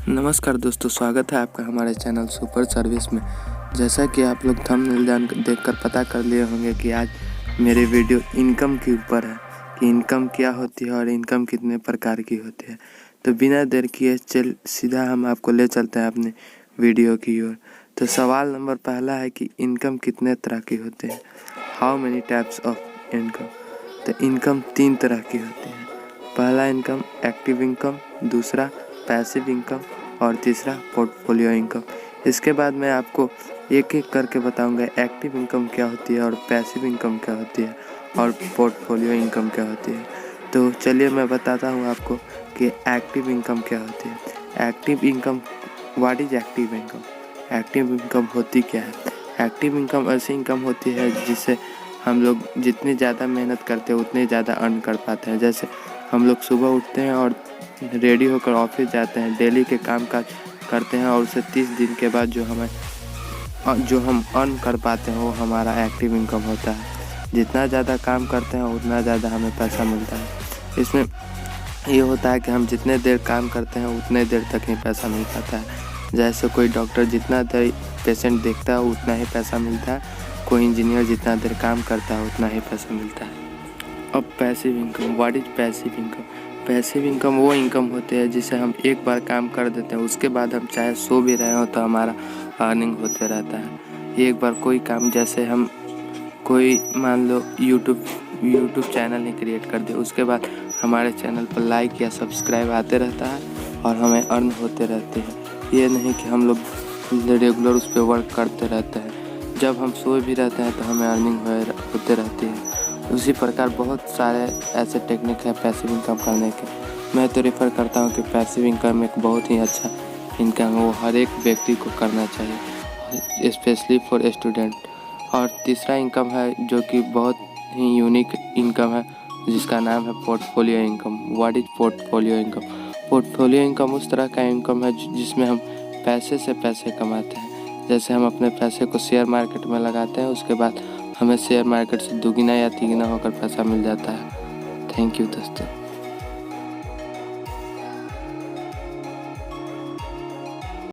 नमस्कार दोस्तों, स्वागत है आपका हमारे चैनल सुपर सर्विस में। जैसा कि आप लोग थंबनेल देखकर पता कर लिए होंगे कि आज मेरे वीडियो इनकम के ऊपर है कि इनकम क्या होती है और इनकम कितने प्रकार की होती है। तो बिना देर किए सीधा हम आपको ले चलते हैं अपने वीडियो की ओर। तो सवाल नंबर पहला है कि इनकम कितने तरह की होते हैं। How many types of income. तो इनकम 3 तरह की होती है। पहला इनकम एक्टिव इनकम, दूसरा पैसिव इनकम और तीसरा पोर्टफोलियो इनकम। इसके बाद मैं आपको एक एक करके बताऊंगा एक्टिव इनकम क्या होती है और पैसिव इनकम क्या होती है और पोर्टफोलियो इनकम क्या होती है। तो चलिए मैं बताता हूं आपको कि एक्टिव इनकम क्या होती है। Active income, what is active income. Active income होती क्या है। एक्टिव इनकम ऐसी इनकम होती है जिससे हम लोग जितनी ज़्यादा मेहनत करते हैं उतने ज़्यादा अर्न कर पाते हैं। जैसे हम लोग सुबह उठते हैं और रेडी होकर ऑफिस जाते हैं, डेली के काम काज करते हैं और उसे 30 दिन के बाद जो हम अर्न कर पाते हैं वो हमारा एक्टिव इनकम होता है। जितना ज़्यादा काम करते हैं उतना ज़्यादा हमें पैसा मिलता है। इसमें ये होता है कि हम जितने देर काम करते हैं उतने देर तक ही पैसा मिल पाता है। जैसे कोई डॉक्टर जितना देर पेशेंट देखता है उतना ही पैसा मिलता है, कोई इंजीनियर जितना देर काम करता है उतना ही पैसा मिलता है। अब passive income, what is passive income. Passive income वो इनकम होती है जिसे हम एक बार काम कर देते हैं, उसके बाद हम चाहे सो भी रहे हो तो हमारा अर्निंग होते रहता है। एक बार कोई काम, जैसे हम कोई मान लो यूट्यूब चैनल ही क्रिएट कर दे, उसके बाद हमारे चैनल पर लाइक या सब्सक्राइब आते रहता है और हमें अर्न होते रहते हैं। ये नहीं कि हम लोग रेगुलर उस पर वर्क करते रहते हैं। जब हम सो भी रहते हैं तो हमें अर्निंग होते रहती है। उसी प्रकार बहुत सारे ऐसे टेक्निक है पैसिव इनकम करने के। मैं तो रेफ़र करता हूँ कि पैसिव इनकम एक बहुत ही अच्छा इनकम है, वो हर एक व्यक्ति को करना चाहिए, स्पेशली फॉर स्टूडेंट। और तीसरा इनकम है जो कि बहुत ही यूनिक इनकम है, जिसका नाम है portfolio income. What is portfolio income. Portfolio income उस तरह का इनकम है जिसमें हम पैसे से पैसे कमाते हैं। जैसे हम अपने पैसे को शेयर मार्केट में लगाते हैं, उसके बाद हमें शेयर मार्केट से दुगना या तिगुना होकर पैसा मिल जाता है। थैंक यू दोस्तों।